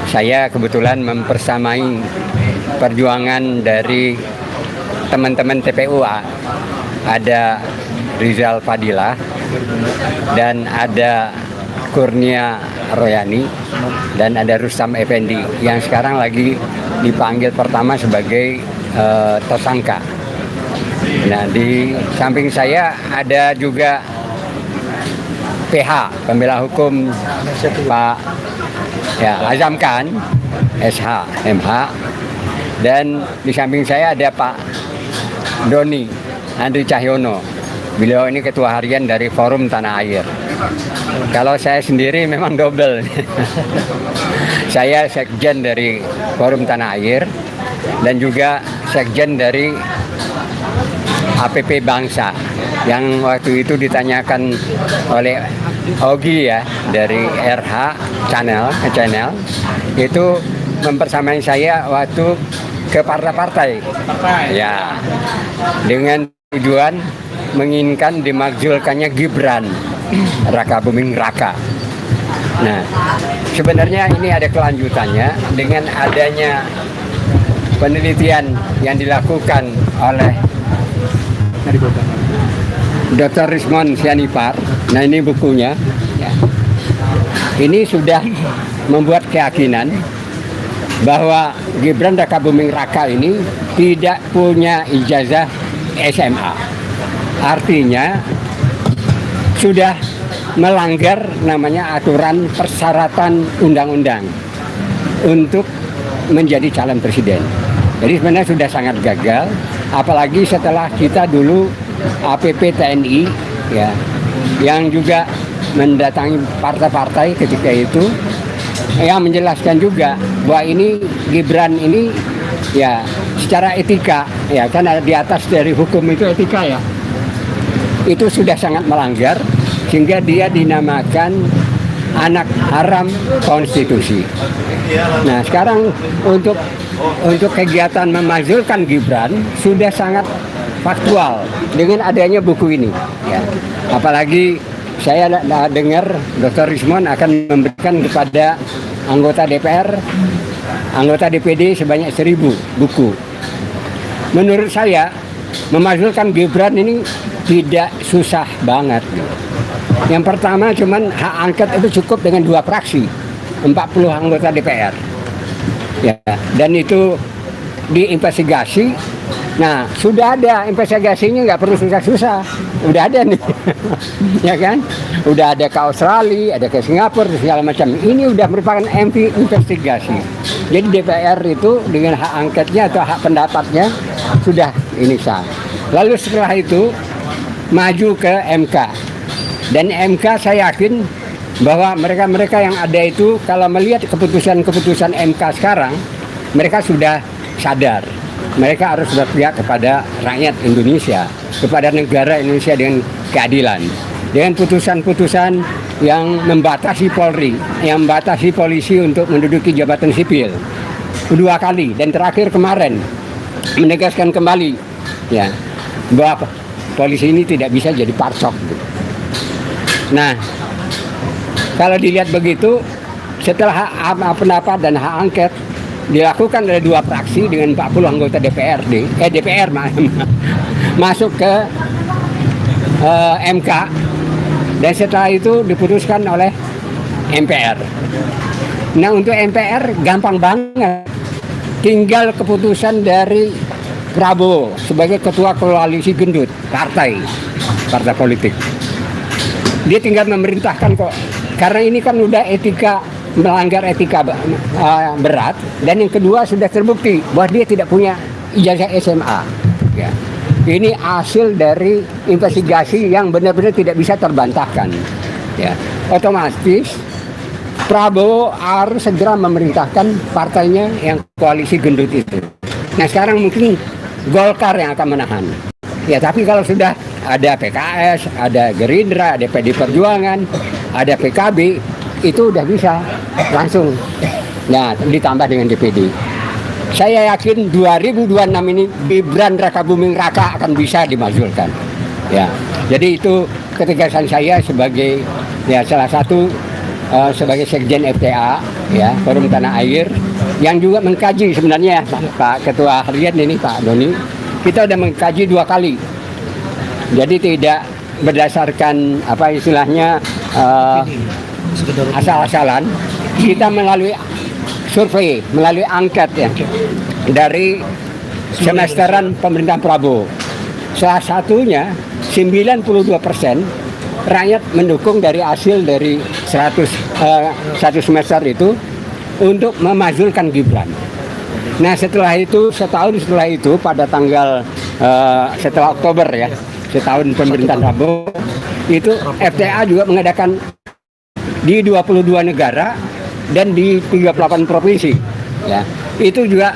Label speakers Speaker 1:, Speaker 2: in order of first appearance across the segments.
Speaker 1: saya kebetulan mempersamai perjuangan dari teman-teman TPUA. Ada Rizal Fadilah dan ada Kurnia Royani dan ada Rustam Effendi yang sekarang lagi dipanggil pertama sebagai tersangka. Nah, di samping saya ada juga PH, pembela hukum Pak Azam Khan, SH, MH, dan di samping saya ada Pak Doni Andri Cahyono. Beliau ini ketua harian dari Forum Tanah Air. Kalau saya sendiri memang double. Saya sekjen dari Forum Tanah Air dan juga sekjen dari APP Bangsa yang waktu itu ditanyakan oleh Ogi ya dari RH channel itu mempersamai saya waktu ke partai-partai ya dengan tujuan menginginkan dimakzulkannya Gibran Raka Buming Raka. Nah, sebenarnya ini ada kelanjutannya dengan adanya penelitian yang dilakukan oleh Dr. Rismon Sianipar. Nah, ini bukunya. Ini sudah membuat keyakinan bahwa Gibran Raka Buming Raka ini tidak punya ijazah SMA. Artinya sudah melanggar namanya aturan persyaratan undang-undang untuk menjadi calon presiden. Jadi sebenarnya sudah sangat gagal, apalagi setelah kita dulu APP TNI ya, yang juga mendatangi partai-partai ketika itu yang menjelaskan juga bahwa ini Gibran ini ya secara etika ya kan di atas dari hukum itu etika ya, itu sudah sangat melanggar sehingga dia dinamakan anak haram konstitusi. Nah, sekarang untuk kegiatan memakzulkan Gibran sudah sangat faktual dengan adanya buku ini ya. Apalagi saya dengar Dr. Rismon akan memberikan kepada anggota DPR, anggota DPD sebanyak 1000 buku. Menurut saya memakzulkan Gibran ini tidak susah banget. Yang pertama cuman hak angket itu cukup dengan 2 fraksi, 40 anggota DPR. Ya, dan itu diinvestigasi. Nah, sudah ada investigasinya, nggak perlu susah-susah. Udah ada nih, ya kan? Udah ada ke Australia, ada ke Singapura, segala macam. Ini udah merupakan MV investigasi. Jadi DPR itu dengan hak angketnya atau hak pendapatnya sudah ini sah. Lalu setelah itu maju ke MK. Dan MK saya yakin bahwa mereka-mereka yang ada itu kalau melihat keputusan-keputusan MK sekarang, mereka sudah sadar. Mereka harus berpihak kepada rakyat Indonesia, kepada negara Indonesia dengan keadilan. Dengan putusan-putusan yang membatasi Polri, yang membatasi polisi untuk menduduki jabatan sipil 2 kali, dan terakhir kemarin menegaskan kembali ya bahwa polisi ini tidak bisa jadi parsok. Nah, kalau dilihat begitu, setelah hak pendapat dan hak angket dilakukan oleh 2 fraksi dengan 40 anggota DPR masuk ke MK, dan setelah itu diputuskan oleh MPR. Nah, untuk MPR gampang banget, tinggal keputusan dari Prabowo sebagai ketua koalisi gendut partai politik. Dia tinggal memerintahkan kok, karena ini kan udah melanggar etika berat, dan yang kedua sudah terbukti bahwa dia tidak punya ijazah SMA ya. Ini hasil dari investigasi yang benar-benar tidak bisa terbantahkan ya. Otomatis Prabowo harus segera memerintahkan partainya yang koalisi gendut itu. Nah, sekarang mungkin Golkar yang akan menahan ya, tapi kalau sudah ada PKS, ada Gerindra, ada PD Perjuangan, ada PKB, itu udah bisa langsung. Nah, ditambah dengan DPD. Saya yakin 2026 ini Gibran Raka Buming Raka akan bisa dimakzulkan. Ya, jadi itu ketegasan saya sebagai ya salah satu sebagai sekjen FTA ya, Forum Tanah Air, yang juga mengkaji sebenarnya Pak Ketua Harian ini Pak Doni, kita udah mengkaji 2 kali. Jadi tidak berdasarkan apa istilahnya asal-asalan, kita melalui survei, melalui angket ya dari semesteran pemerintahan Prabowo. Salah satunya 92% rakyat mendukung dari hasil dari 100 semester itu untuk memajulkan Gibran. Nah setelah itu, setahun setelah itu pada tanggal setelah Oktober ya, setahun pemerintahan Prabowo, itu FTA juga mengadakan di 22 negara dan di 38 provinsi ya. Itu juga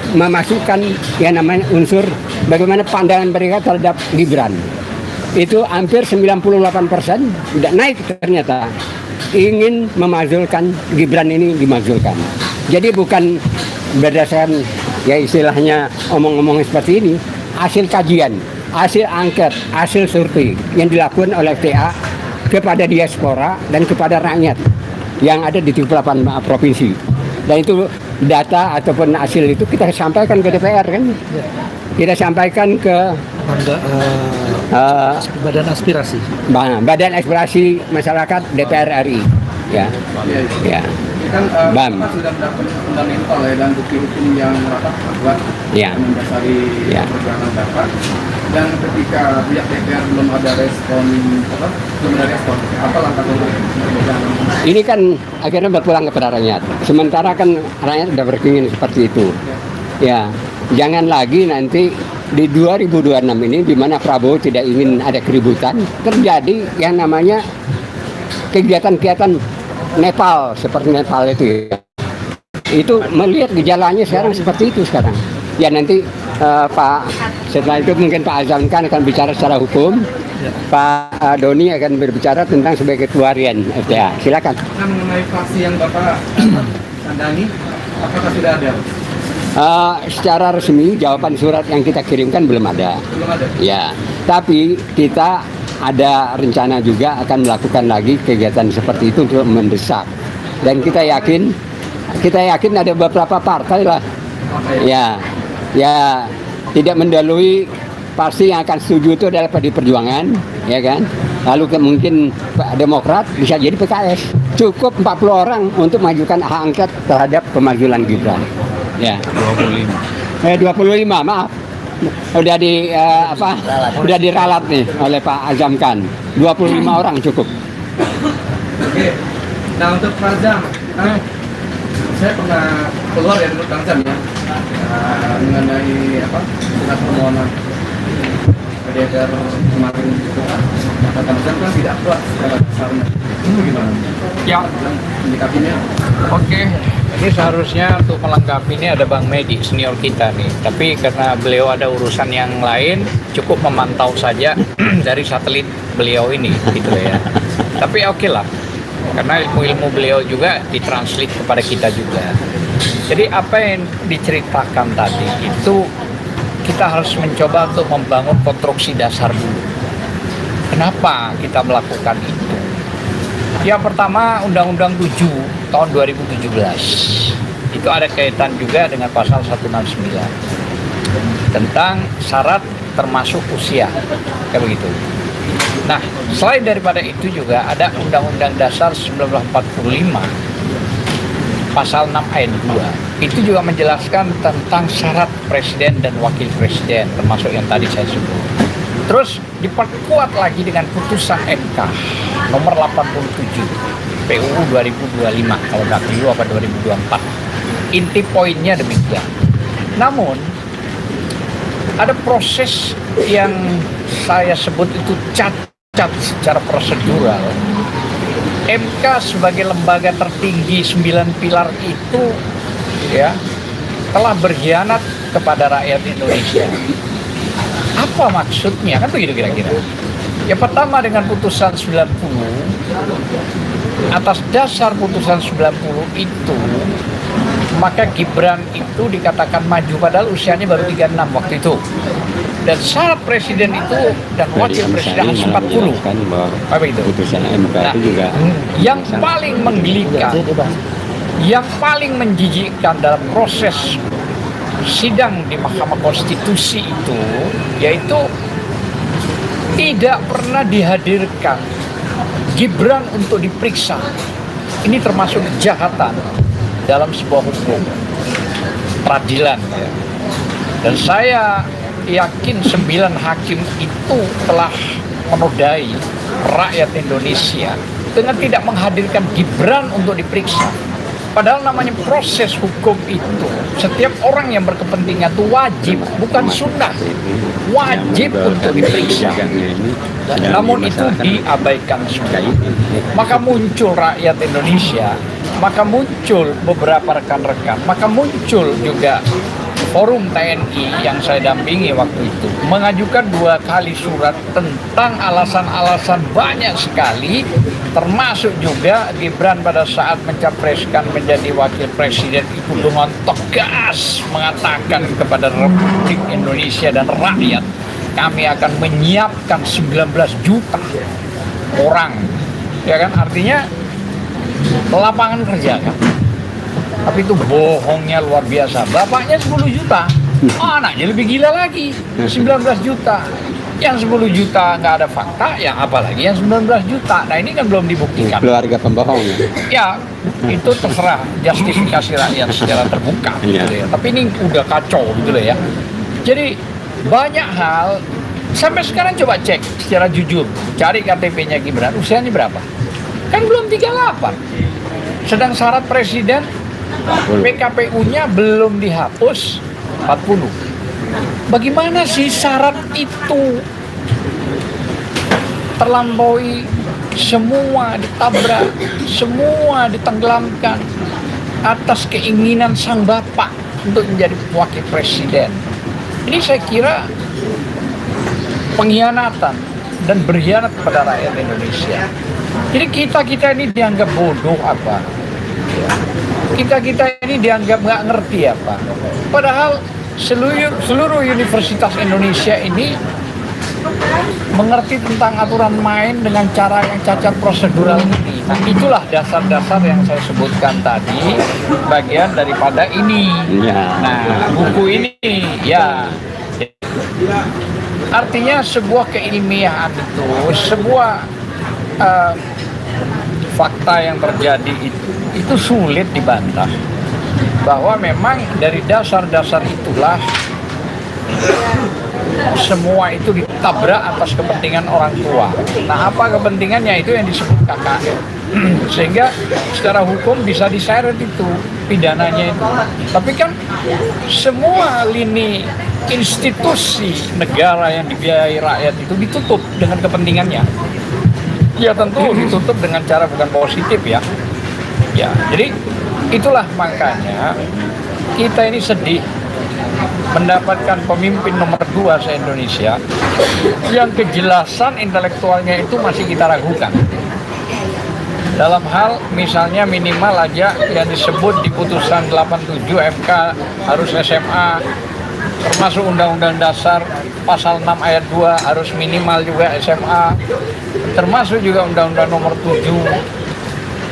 Speaker 1: memasukkan yang namanya unsur bagaimana pandangan mereka terhadap Gibran. Itu hampir 98% tidak naik ternyata ingin memajulkan Gibran ini dimajulkan. Jadi bukan berdasarkan ya istilahnya omong-omong seperti ini, hasil kajian, hasil angket, hasil survei yang dilakukan oleh FTA kepada diaspora dan kepada rakyat yang ada di 38 provinsi. Dan itu data ataupun hasil itu kita sampaikan ke DPR kan, kita sampaikan ke
Speaker 2: Badan Aspirasi.
Speaker 1: Badan Aspirasi Masyarakat DPR RI ya. Ya.
Speaker 3: Kan
Speaker 1: BAM
Speaker 3: sudah mendapat fundamental ya dan bukti hukum yang rapat kuat
Speaker 1: ya,
Speaker 3: mendasari perjuangan Bapak. Dan ketika pihak DPR belum ada respon apa langkah
Speaker 1: ini kan akhirnya berpulang kepada rakyat. Sementara kan rakyat sudah berkeinginan seperti itu ya. Jangan lagi nanti di 2026 ini di mana Prabowo tidak ingin ada keributan, terjadi yang namanya kegiatan-kegiatan Nepal seperti Nepal itu ya. Itu melihat gejalanya sekarang seperti itu sekarang. Ya nanti Pak setelah itu mungkin Pak Azam kan akan bicara secara hukum. Pak Doni akan berbicara tentang sebagai ketua harian FTA. Silakan.
Speaker 3: Mengenai fraksi yang Bapak tandani, apakah sudah ada?
Speaker 1: Secara resmi jawaban surat yang kita kirimkan belum ada.
Speaker 3: Belum ada.
Speaker 1: Ya, tapi kita ada rencana juga akan melakukan lagi kegiatan seperti itu untuk mendesak. Dan kita yakin ada beberapa partai lah. Ya, tidak mendahului. Pasti yang akan setuju itu adalah PD Perjuangan, ya kan? Lalu mungkin Demokrat, bisa jadi PKS. Cukup 40 orang untuk mengajukan hak angket terhadap pemajulan Gibran. Ya. 25, maaf. Udah udah diralat nih oleh Pak Azam Khan. 25 orang cukup.
Speaker 3: Oke. Nah untuk Pak Azam, saya pernah keluar dari Kang Azam ya mengenai surat permohonan DPR kemarin itu kata Kang Azam kan tidak kuat secara dasarnya. Itu gimana?
Speaker 2: Ya,
Speaker 3: menyikapinya?
Speaker 2: oke. Ini seharusnya untuk melengkapi ini ada Bang Medi, senior kita nih. Tapi karena beliau ada urusan yang lain, cukup memantau saja dari satelit beliau ini, gitu ya. Tapi oke lah, karena ilmu beliau juga ditranslate kepada kita juga. Jadi apa yang diceritakan tadi itu kita harus mencoba untuk membangun konstruksi dasar dulu. Kenapa kita melakukan itu? Yang pertama, Undang-Undang 7 tahun 2017 itu ada kaitan juga dengan pasal 169 tentang syarat termasuk usia, kayak begitu. Nah, selain daripada itu juga ada Undang-Undang Dasar 1945 pasal 6 ayat 2. Itu juga menjelaskan tentang syarat presiden dan wakil presiden, termasuk yang tadi saya sebut. Terus diperkuat lagi dengan putusan MK nomor 87 PUU 2025, kalau nggak keliru apa 2024. Inti poinnya demikian. Namun ada proses yang saya sebut itu cacat secara prosedural. MK sebagai lembaga tertinggi 9 pilar itu ya telah berkhianat kepada rakyat Indonesia. Apa maksudnya? Kan begitu kira-kira. Yang pertama, dengan putusan 90, atas dasar putusan 90 itu, maka Gibran itu dikatakan maju padahal usianya baru 36 waktu itu. Dan syarat presiden itu dan wakil presiden harus 40. Apa itu?
Speaker 1: Putusan MK
Speaker 2: Nah,
Speaker 1: itu juga
Speaker 2: yang paling menggelikan, yang paling menjijikkan dalam proses sidang di Mahkamah Konstitusi itu, yaitu tidak pernah dihadirkan Gibran untuk diperiksa. Ini termasuk kejahatan dalam sebuah hukum peradilan, ya. Dan saya yakin 9 hakim itu telah menodai rakyat Indonesia dengan tidak menghadirkan Gibran untuk diperiksa. Padahal namanya proses hukum itu, setiap orang yang berkepentingan itu wajib, bukan sunnah, wajib untuk diperiksa. Namun itu diabaikan semua. Maka muncul rakyat Indonesia, maka muncul beberapa rekan-rekan, maka muncul juga Forum TNI yang saya dampingi waktu itu mengajukan 2 kali surat tentang alasan-alasan banyak sekali, termasuk juga Gibran pada saat mencapreskan menjadi wakil presiden itu dengan tegas mengatakan kepada Republik Indonesia dan rakyat, kami akan menyiapkan 19 juta orang, ya kan, artinya lapangan kerja kan. Tapi itu bohongnya luar biasa. Bapaknya 10 juta, anaknya lebih gila lagi, 19 juta. Yang 10 juta nggak ada fakta, yang apalagi yang 19 juta. Nah ini kan belum dibuktikan.
Speaker 1: keluarga pembohong.
Speaker 2: Ya, itu terserah justifikasi rakyat secara terbuka gitu ya. Tapi ini udah kacau gitu loh ya. Jadi banyak hal, sampai sekarang coba cek secara jujur, cari KTP-nya Gibran, usianya berapa? Kan belum 38. Sedang syarat presiden PKPU-nya belum dihapus 40. Bagaimana sih syarat itu terlampaui, semua ditabrak, semua ditenggelamkan atas keinginan sang bapak untuk menjadi wakil presiden. Ini saya kira pengkhianatan dan berkhianat kepada rakyat Indonesia. Jadi kita ini dianggap bodoh apa? Kita ini dianggap nggak ngerti apa. Padahal seluruh universitas Indonesia ini mengerti tentang aturan main dengan cara yang cacat prosedural ini. Nah, itulah dasar-dasar yang saya sebutkan tadi, bagian daripada ini. Nah, buku ini, ya. Artinya sebuah keilmiahan itu, sebuah fakta yang terjadi itu sulit dibantah. Bahwa memang dari dasar-dasar itulah semua itu ditabrak atas kepentingan orang tua. Nah, apa kepentingannya itu yang disebut KKN. Sehingga secara hukum bisa diseret itu pidananya itu. Tapi kan semua lini institusi negara yang dibiayai rakyat itu ditutup dengan kepentingannya. Ya tentu ditutup dengan cara bukan positif ya. Ya, jadi itulah makanya kita ini sedih mendapatkan pemimpin nomor 2 se-Indonesia yang kejelasan intelektualnya itu masih kita ragukan. Dalam hal misalnya minimal aja yang disebut di putusan 87 MK harus SMA, termasuk Undang-Undang Dasar pasal 6 ayat 2 harus minimal juga SMA, termasuk juga Undang-Undang nomor 7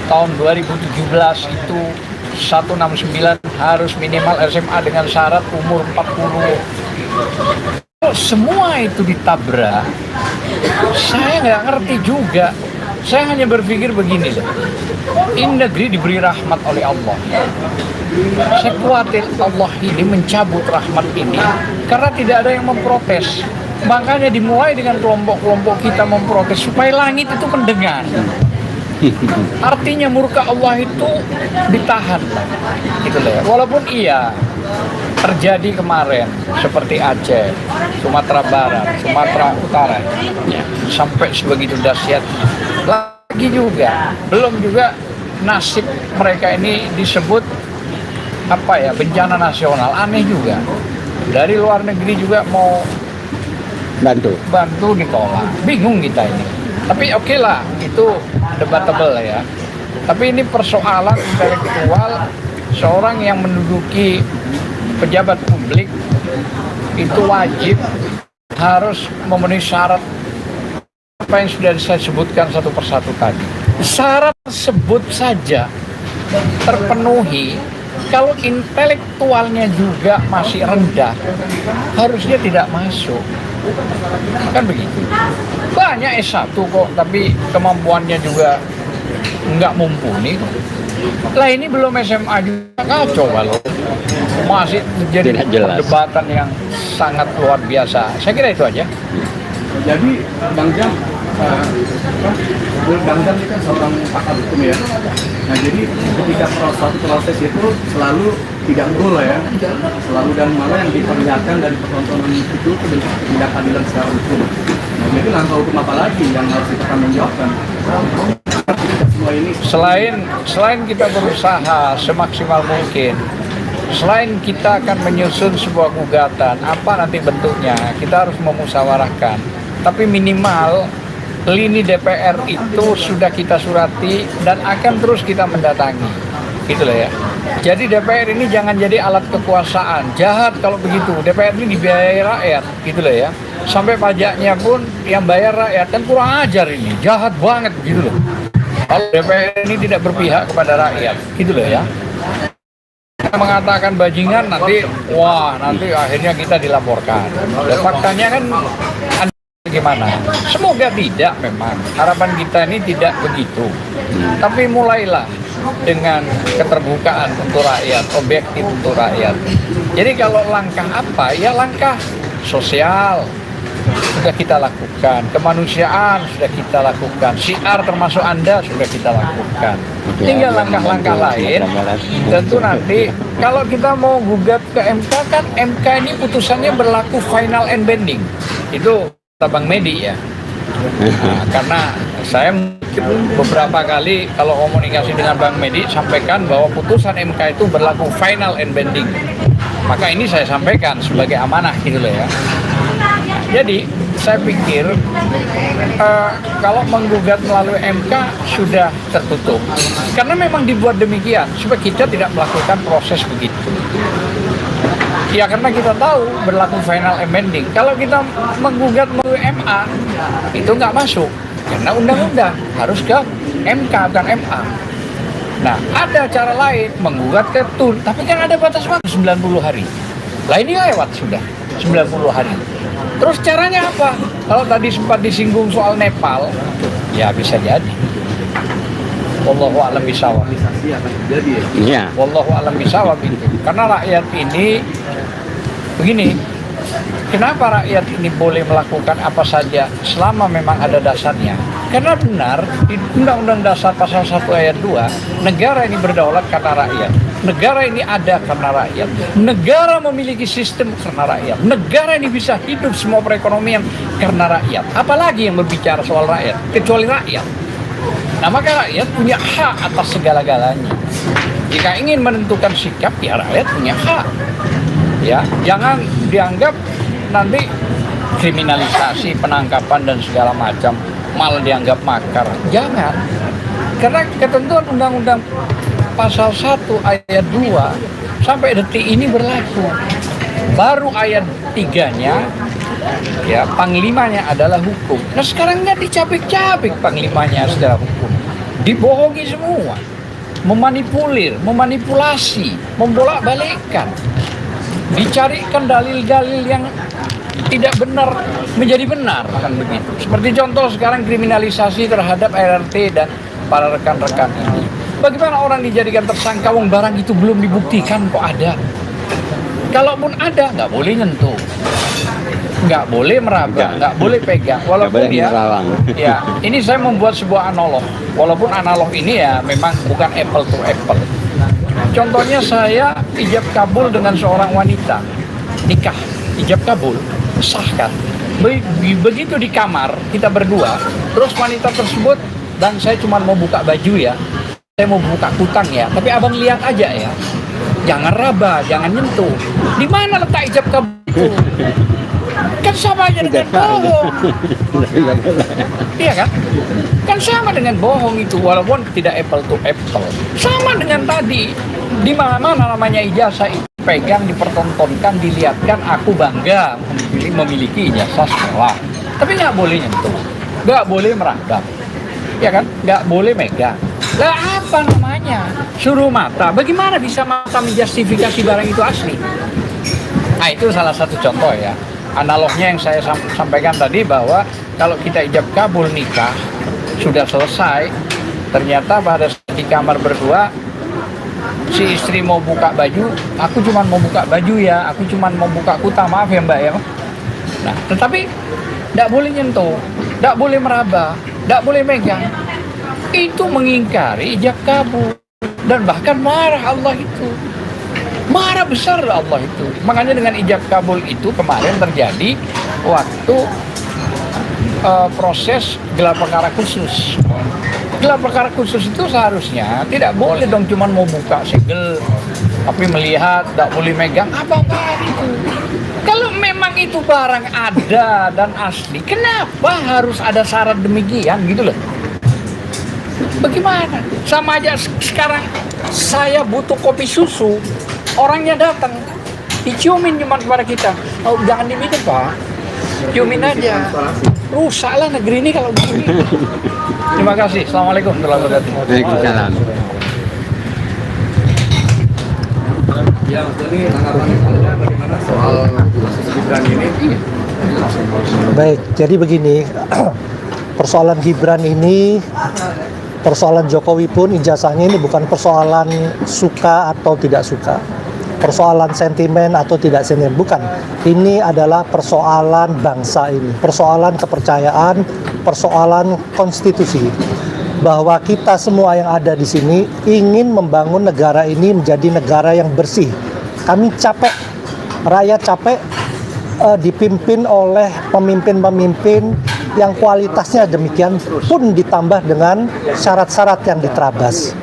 Speaker 2: tahun 2017 itu 169 harus minimal SMA dengan syarat umur 40. Semua itu ditabrak. Saya nggak ngerti juga. Saya hanya berpikir begini loh. Ini negeri diberi rahmat oleh Allah. Saya khawatir Allah ini mencabut rahmat ini karena tidak ada yang memprotes. Makanya dimulai dengan kelompok-kelompok kita memprotes supaya langit itu mendengar. Artinya murka Allah itu ditahan, gitu loh ya. Walaupun iya terjadi kemarin seperti Aceh, Sumatera Barat, Sumatera Utara, ya, sampai sebegitu dahsyat. Lagi juga belum juga nasib mereka ini disebut apa ya, bencana nasional. Aneh juga, dari luar negeri juga mau bantu ditolak. Bingung kita ini. Tapi oke lah, itu debatable ya. Tapi ini persoalan intelektual seorang yang menduduki pejabat publik itu wajib harus memenuhi syarat apa yang sudah saya sebutkan satu persatu tadi. Syarat tersebut saja terpenuhi, kalau intelektualnya juga masih rendah, harusnya tidak masuk. Kan begitu. Banyak S1 kok, tapi kemampuannya juga nggak mumpuni. Lah ini belum SMA juga, kacau kalau masih terjadi perdebatan yang sangat luar biasa. Saya kira itu aja.
Speaker 3: Jadi Bang Jam, Bang Jam ini kan seorang pakar hukum ya. Nah jadi ketika suatu proses itu selalu tidak full ya, selalu dan malah yang diperlihatkan dari pertontonan itu bentuk ketidakadilan secara hukum. Nah jadi langkah hukum apa lagi yang harus kita menjawabkan? Semua ini
Speaker 2: Selain kita berusaha semaksimal mungkin, selain kita akan menyusun sebuah gugatan, apa nanti bentuknya, kita harus memusyawarahkan. Tapi minimal lini DPR itu sudah kita surati dan akan terus kita mendatangi. Gitu lah ya. Jadi DPR ini jangan jadi alat kekuasaan. Jahat kalau begitu. DPR ini dibiayai rakyat. Gitu lah ya. Sampai pajaknya pun yang bayar rakyat, kan kurang ajar ini. Jahat banget gitu loh. Kalau DPR ini tidak berpihak kepada rakyat. Gitu loh ya. Mengatakan bajingan nanti akhirnya kita dilaporkan. Dan faktanya kan gimana? Semoga tidak, memang harapan kita ini tidak begitu. Tapi mulailah dengan keterbukaan untuk rakyat, objektif untuk rakyat. Jadi kalau langkah apa? Ya langkah sosial sudah kita lakukan, kemanusiaan sudah kita lakukan, syiar termasuk Anda sudah kita lakukan. Tinggal langkah-langkah lain. Tentu nanti kalau kita mau gugat ke MK, kan MK ini putusannya berlaku final and binding. Itu kata Bang Medi ya. Nah, karena saya beberapa kali kalau komunikasi dengan Bang Medi sampaikan bahwa putusan MK itu berlaku final and binding. Maka ini saya sampaikan sebagai amanah gitu loh ya. Jadi saya pikir kalau menggugat melalui MK sudah tertutup. Karena memang dibuat demikian supaya kita tidak melakukan proses begitu. Ya karena kita tahu berlaku final amending. Kalau kita menggugat melalui MA itu nggak masuk karena undang-undang harus ke MK bukan MA. Nah ada cara lain menggugat ke TUN, tapi kan ada batas waktu 90 hari. Lah ini lewat sudah 90 hari. Terus caranya apa? Kalau tadi sempat disinggung soal Nepal, ya bisa jadi. Wallahu a'lam bishawab.
Speaker 1: Iya.
Speaker 2: Wallahu a'lam bishawab itu. Karena rakyat ini begini, kenapa rakyat ini boleh melakukan apa saja selama memang ada dasarnya? Karena benar di Undang-Undang Dasar Pasal 1 Ayat 2, negara ini berdaulat karena rakyat. Negara ini ada karena rakyat. Negara memiliki sistem karena rakyat. Negara ini bisa hidup semua perekonomian karena rakyat. Apalagi yang berbicara soal rakyat, kecuali rakyat. Nah maka rakyat punya hak atas segala-galanya. Jika ingin menentukan sikap, ya rakyat punya hak. Ya, jangan dianggap nanti kriminalisasi, penangkapan dan segala macam malah dianggap makar. Jangan. Karena ketentuan Undang-Undang Pasal 1 Ayat 2 sampai detik ini berlaku. Baru ayat 3-nya ya panglimanya adalah hukum. Nah sekarang nggak dicabik-cabik panglimanya secara hukum. Dibohongi semua. Memanipulir, memanipulasi, membolak-balikkan. Dicarikan dalil-dalil yang tidak benar menjadi benar, kan begitu. Seperti contoh sekarang kriminalisasi terhadap RRT dan para rekan-rekan ini. Bagaimana orang dijadikan tersangka wong barang itu belum dibuktikan kok ada? Kalaupun ada, nggak boleh nyentuh, nggak boleh meraba, nggak boleh pegang. Walaupun ya, ini saya membuat sebuah analog. Walaupun analog ini ya memang bukan apple to apple. Contohnya saya ijab kabul dengan seorang wanita, nikah, ijab kabul, sahkan. Begitu di kamar kita berdua, terus wanita tersebut dan saya cuma mau buka baju ya, saya mau buka kutang ya, tapi abang lihat aja ya, jangan raba, jangan nyentuh. Di mana letak ijab kabul itu? Kan sama aja dengan bohong. Iya kan? Kan sama dengan bohong itu, walaupun tidak apple to apple. Sama dengan tadi, di mana namanya ijazah itu dipegang, dipertontonkan, dilihatkan, aku bangga memiliki ijazah sekolah. Tapi nggak boleh nyentuh, nggak boleh meraba, ya kan? Nggak boleh megang. Lah apa namanya? Suruh mata. Bagaimana bisa mata menjustifikasi barang itu asli? Nah itu salah satu contoh ya. Analognya yang saya sampaikan tadi bahwa kalau kita ijab kabul nikah sudah selesai, ternyata pada saat di kamar berdua si istri mau buka baju, aku cuma mau buka baju ya, aku cuma mau buka kuta, maaf ya mbak ya. Nah tetapi tidak boleh nyentuh, tidak boleh meraba, tidak boleh megang. Itu mengingkari ijab kabul dan bahkan marah Allah itu. Marah besar Allah itu. Makanya dengan ijab kabul itu kemarin terjadi waktu proses gelar perkara khusus. Gelar perkara khusus itu seharusnya tidak boleh dong cuma mau buka segel, tapi melihat, tidak boleh megang apa-apa itu. Kalau memang itu barang ada dan asli, kenapa harus ada syarat demikian gitu loh? Bagaimana? Sama aja sekarang saya butuh kopi susu, orangnya datang, diciumin cuma kepada kita. Oh, jangan diminum Pak, ciumin aja. Rusaklah negeri ini kalau begini. Terima kasih. Assalamualaikum warahmatullahi wabarakatuh.
Speaker 1: Waalaikumsalam.
Speaker 3: Ya, jadi tanggapan Anda bagaimana soal Gibran ini?
Speaker 4: Baik, jadi begini, persoalan Gibran ini, persoalan Jokowi pun ijazahnya ini bukan persoalan suka atau tidak suka, persoalan sentimen atau tidak sentimen, bukan. Ini adalah persoalan bangsa ini, persoalan kepercayaan, persoalan konstitusi. Bahwa kita semua yang ada di sini ingin membangun negara ini menjadi negara yang bersih. Kami capek, rakyat capek dipimpin oleh pemimpin-pemimpin yang kualitasnya demikian pun ditambah dengan syarat-syarat yang diterabas.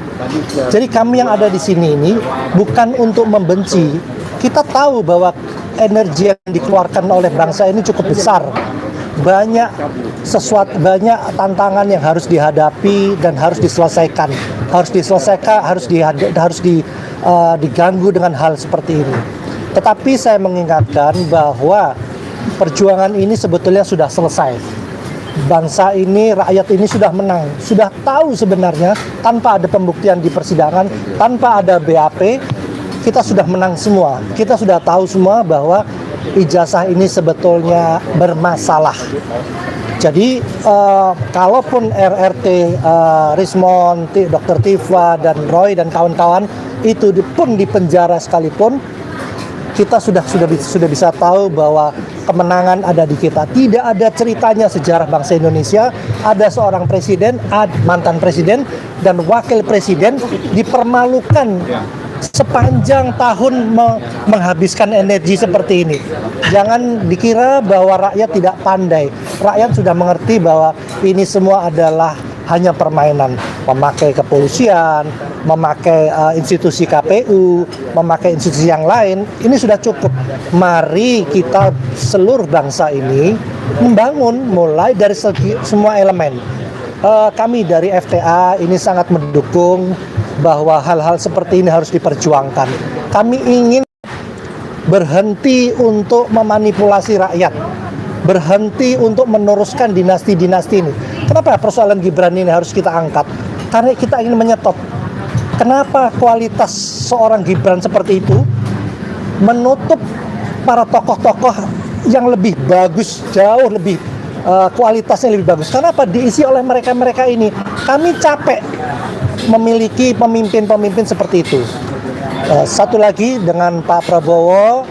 Speaker 4: Jadi kami yang ada di sini ini bukan untuk membenci. Kita tahu bahwa energi yang dikeluarkan oleh bangsa ini cukup besar. Banyak tantangan yang harus dihadapi dan harus diselesaikan. Harus diganggu dengan hal seperti ini. Tetapi saya mengingatkan bahwa perjuangan ini sebetulnya sudah selesai. Bangsa ini, rakyat ini sudah menang, sudah tahu sebenarnya tanpa ada pembuktian di persidangan, tanpa ada BAP, kita sudah menang semua. Kita sudah tahu semua bahwa ijazah ini sebetulnya bermasalah. Jadi kalaupun RRT, Rismon, Dr. Tifa dan Roy dan kawan-kawan itu pun dipenjara sekalipun, kita sudah bisa tahu bahwa kemenangan ada di kita. Tidak ada ceritanya sejarah bangsa Indonesia ada seorang presiden, mantan presiden dan wakil presiden dipermalukan sepanjang tahun menghabiskan energi seperti ini. Jangan dikira bahwa rakyat tidak pandai. Rakyat sudah mengerti bahwa ini semua adalah hanya permainan, memakai kepolisian, memakai institusi KPU, memakai institusi yang lain. Ini sudah cukup. Mari kita seluruh bangsa ini membangun mulai dari semua elemen. Kami dari FTA ini sangat mendukung bahwa hal-hal seperti ini harus diperjuangkan. Kami ingin berhenti untuk memanipulasi rakyat, berhenti untuk meneruskan dinasti-dinasti ini. Kenapa persoalan Gibran ini harus kita angkat? Karena kita ingin menyetop. Kenapa kualitas seorang Gibran seperti itu menutup para tokoh-tokoh yang lebih bagus, jauh lebih kualitasnya lebih bagus. Kenapa diisi oleh mereka-mereka ini? Kami capek memiliki pemimpin-pemimpin seperti itu. Satu lagi dengan Pak Prabowo,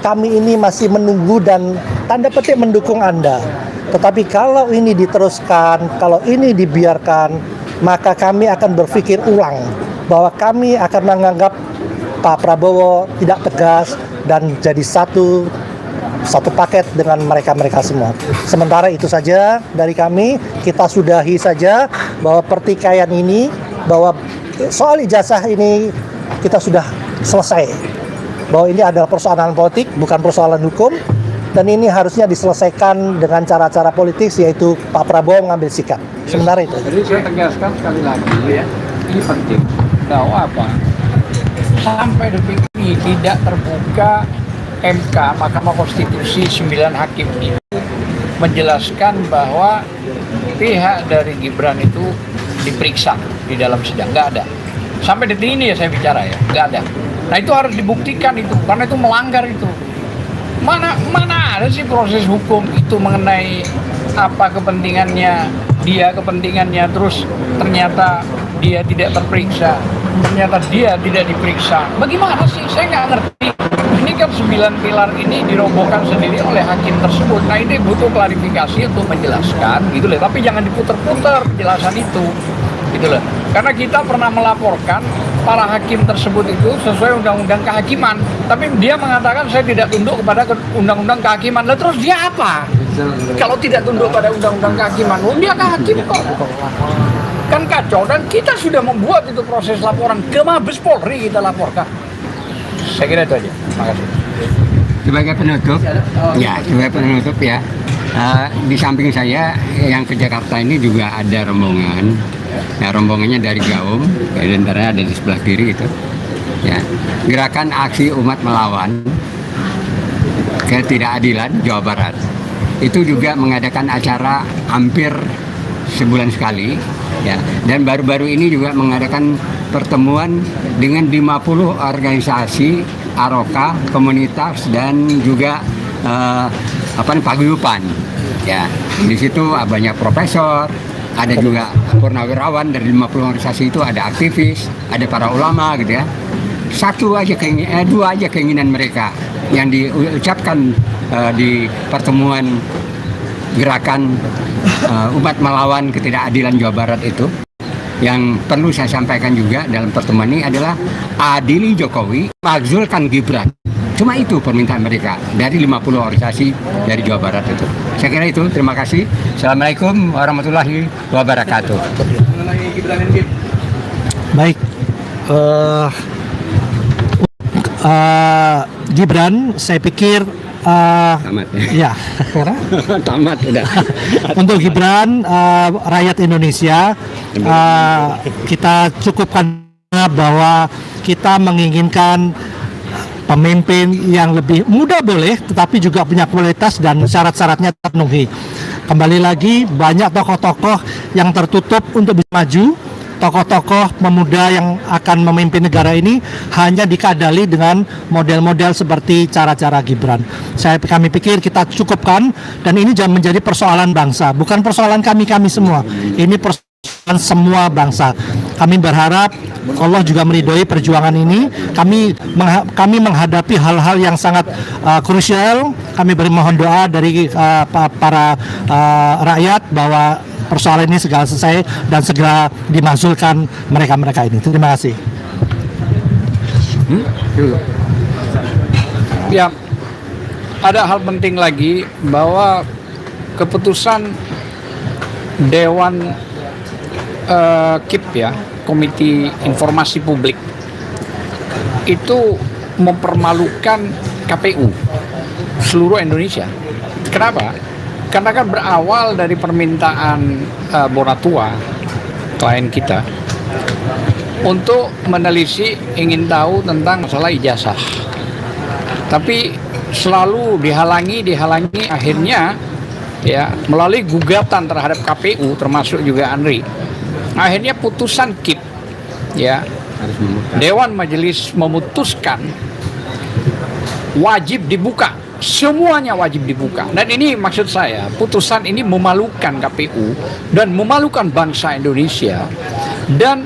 Speaker 4: kami ini masih menunggu dan tanda petik mendukung Anda. Tetapi kalau ini diteruskan, kalau ini dibiarkan, maka kami akan berpikir ulang bahwa kami akan menganggap Pak Prabowo tidak tegas dan jadi satu paket dengan mereka semua. Sementara itu saja dari kami, kita sudahi saja bahwa pertikaian ini, bahwa soal ijazah ini kita sudah selesai. Bahwa ini adalah persoalan politik, bukan persoalan hukum. Dan ini harusnya diselesaikan dengan cara-cara politik, yaitu Pak Prabowo mengambil sikap. Sementara itu.
Speaker 2: Jadi saya tegaskan sekali lagi ya, ini penting. Tahu apa? sampai detik ini tidak terbuka MK, Mahkamah Konstitusi 9 hakim itu menjelaskan bahwa pihak dari Gibran itu diperiksa di dalam sidang. Nggak ada. Sampai detik ini ya saya bicara ya, nggak ada. Nah itu harus dibuktikan itu, karena itu melanggar itu. Mana ada sih proses hukum itu mengenai apa kepentingannya dia, kepentingannya, terus ternyata dia tidak terperiksa, ternyata dia tidak diperiksa. Bagaimana sih? Saya nggak ngerti. Ini kan 9 pilar ini dirobohkan sendiri oleh hakim tersebut. Nah ini butuh klarifikasi untuk menjelaskan gitu loh. Tapi jangan diputer-puter penjelasan itu gitu loh. Karena kita pernah melaporkan para hakim tersebut itu sesuai undang-undang kehakiman. Tapi dia mengatakan saya tidak tunduk kepada undang-undang kehakiman. Lah terus dia apa? Kalau tidak tunduk pada undang-undang kehakiman, dia kehakim kok. Kan kacau, dan kita sudah membuat itu proses laporan ke Mabes Polri, kita laporkan. Saya kira itu aja. Terima kasih.
Speaker 1: Sebagai penutup, ya, di samping saya yang ke Jakarta ini juga ada rombongan. Nah, rombongannya dari Gaum, diantaranya ada di sebelah kiri itu. Ya, gerakan aksi umat melawan ketidakadilan Jawa Barat. Itu juga mengadakan acara hampir sebulan sekali, ya. Dan baru-baru ini juga mengadakan pertemuan dengan 50 organisasi AROKA, komunitas, dan juga paguyuban. Ya, di situ banyak profesor, ada juga purnawirawan dari 50 organisasi itu, ada aktivis, ada para ulama gitu ya. Dua aja keinginan mereka yang diucapkan di pertemuan gerakan umat melawan ketidakadilan Jawa Barat itu, yang perlu saya sampaikan juga dalam pertemuan ini adalah adili Jokowi, makzulkan Gibran. Cuma itu permintaan mereka dari 50 organisasi dari Jawa Barat itu. Saya kira itu. Terima kasih. Assalamualaikum warahmatullahi wabarakatuh.
Speaker 3: Mengenai Gibran ini,
Speaker 4: Baik, Gibran, saya pikir
Speaker 1: Tamat
Speaker 4: ya, karena
Speaker 1: tamat udah.
Speaker 4: untuk Gibran, rakyat Indonesia, kita cukupkan bahwa kita menginginkan pemimpin yang lebih muda boleh, tetapi juga punya kualitas dan syarat-syaratnya terpenuhi. Kembali lagi, banyak tokoh-tokoh yang tertutup untuk bisa maju. Tokoh-tokoh pemuda yang akan memimpin negara ini hanya dikadali dengan model-model seperti cara-cara Gibran. Kami pikir kita cukupkan, dan ini jangan menjadi persoalan bangsa, bukan persoalan kami semua. Ini persoalan semua bangsa. Kami berharap Allah juga meridhoi perjuangan ini. Kami menghadapi hal-hal yang sangat krusial. Kami bermohon doa dari para rakyat bahwa persoalan ini segera selesai dan segera dimakzulkan mereka-mereka ini. Terima kasih.
Speaker 2: Ya, ada hal penting lagi bahwa keputusan Dewan KIP ya, Komite Informasi Publik, itu mempermalukan KPU seluruh Indonesia. Kenapa? Karena kan berawal dari permintaan Bonatua, klien kita, untuk menelisik, ingin tahu tentang masalah ijazah. Tapi selalu dihalangi, akhirnya ya melalui gugatan terhadap KPU, termasuk juga ANRI. Akhirnya putusan KIP, ya, Dewan Majelis memutuskan wajib dibuka. Semuanya wajib dibuka. Dan ini maksud saya, putusan ini memalukan KPU dan memalukan bangsa Indonesia, dan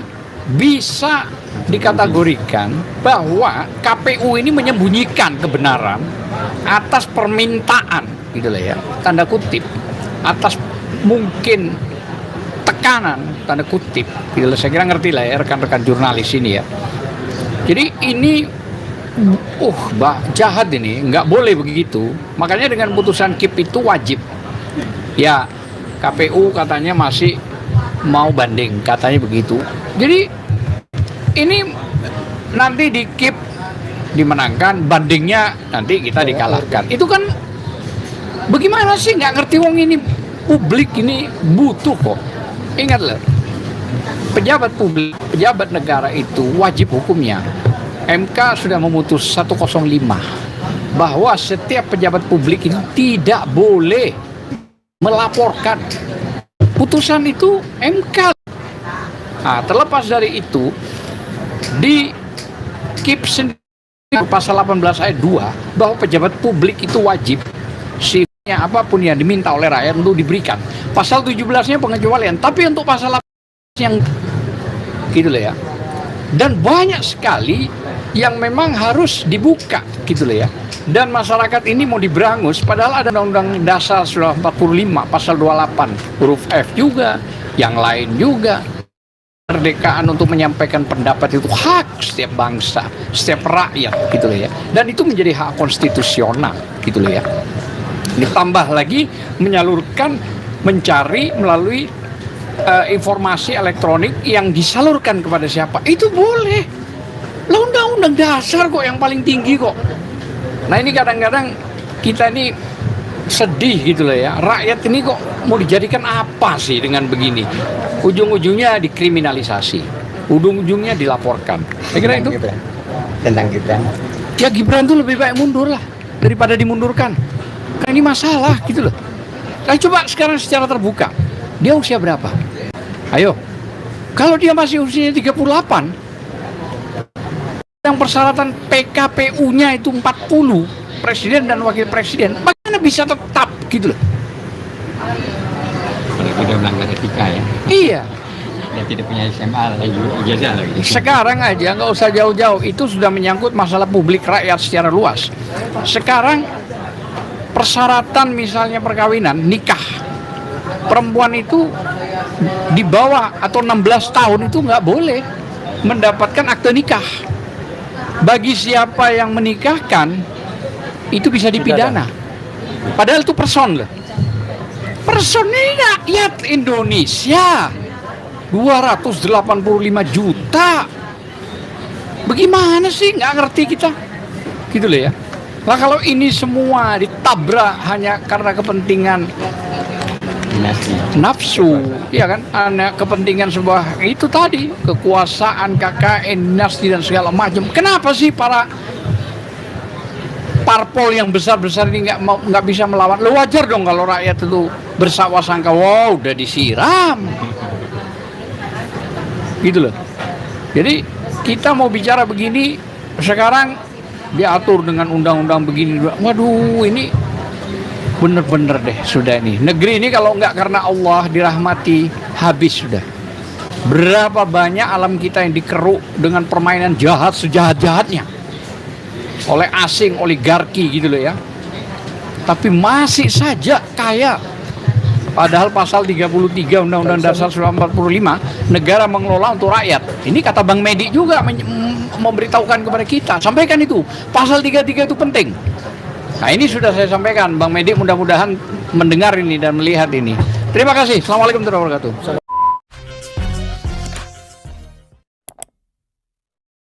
Speaker 2: bisa dikategorikan bahwa KPU ini menyembunyikan kebenaran atas permintaan, gitu lah ya, tanda kutip, atas mungkin tekanan, tanda kutip, gitu lah. Saya kira ngerti lah ya rekan-rekan jurnalis ini ya. Jadi ini jahat ini, nggak boleh begitu. Makanya dengan putusan KIP itu wajib. Ya, KPU katanya masih mau banding, katanya begitu. Jadi ini nanti di KIP dimenangkan, bandingnya nanti kita dikalahkan. Itu kan bagaimana sih, nggak ngerti wong ini. Publik ini butuh kok. Ingatlah, pejabat publik, pejabat negara itu wajib hukumnya. MK sudah memutus 105 bahwa setiap pejabat publik ini tidak boleh melaporkan. Putusan itu MK. Nah, terlepas dari itu, di KIP sendiri pasal 18 ayat 2 bahwa pejabat publik itu wajib sifatnya apapun yang diminta oleh rakyat untuk diberikan. Pasal 17-nya pengecualian, tapi untuk pasal 18 yang gitu loh ya. Dan banyak sekali yang memang harus dibuka gitu loh ya. Dan masyarakat ini mau diberangus, padahal ada Undang-Undang Dasar sudah 45 pasal 28 huruf F juga, yang lain juga. Kemerdekaan untuk menyampaikan pendapat itu hak setiap bangsa, setiap rakyat gitu loh ya. Dan itu menjadi hak konstitusional gitu loh ya. Ditambah lagi menyalurkan, mencari melalui informasi elektronik yang disalurkan kepada siapa, itu boleh. Lah Undang-Undang Dasar kok yang paling tinggi kok. Nah ini kadang-kadang kita ini sedih gitu loh ya. Rakyat ini kok mau dijadikan apa sih dengan begini? Ujung-ujungnya dikriminalisasi, ujung-ujungnya dilaporkan. Saya kira itu.
Speaker 1: Tentang Gibran.
Speaker 2: Ya Gibran tuh lebih baik mundur lah daripada dimundurkan. Karena ini masalah gitu loh. Nah, coba sekarang secara terbuka, dia usia berapa? Ayo, kalau dia masih usianya 38, yang persyaratan PKPU-nya itu 40, presiden dan wakil presiden, bagaimana bisa tetap gitu loh?
Speaker 1: Kalau tidak melanggar etika ya.
Speaker 2: Iya.
Speaker 1: Dia tidak punya SMA ijazah lagi.
Speaker 2: Sekarang aja nggak usah jauh-jauh, itu sudah menyangkut masalah publik rakyat secara luas. Sekarang persyaratan misalnya perkawinan, nikah, perempuan itu di bawah atau 16 tahun itu nggak boleh mendapatkan akte nikah. Bagi siapa yang menikahkan itu bisa dipidana. Padahal itu person loh. Person ini rakyat Indonesia 285 juta. Bagaimana sih, nggak ngerti kita gitu loh ya. Nah kalau ini semua ditabrak hanya karena kepentingan nafsu, ya kan, hanya kepentingan sebuah itu tadi, kekuasaan, KKN, dinasti dan segala macam. Kenapa sih para parpol yang besar-besar ini nggak bisa melawan? Lo wajar dong kalau rakyat itu bersangka, wow udah disiram, gitu loh. Jadi kita mau bicara begini sekarang diatur dengan undang-undang begini. Waduh, ini bener-bener deh sudah ini. Negeri ini kalau nggak karena Allah dirahmati, habis sudah. Berapa banyak alam kita yang dikeruk dengan permainan jahat sejahat-jahatnya oleh asing, oligarki gitu loh ya. Tapi masih saja kaya. Padahal pasal 33 Undang-Undang Dasar 1945 negara mengelola untuk rakyat. Ini kata Bang Medi juga memberitahukan kepada kita. Sampaikan itu. Pasal 33 itu penting. Nah ini sudah saya sampaikan, Bang Medi mudah-mudahan mendengar ini dan melihat ini. Terima kasih. Assalamualaikum warahmatullahi wabarakatuh.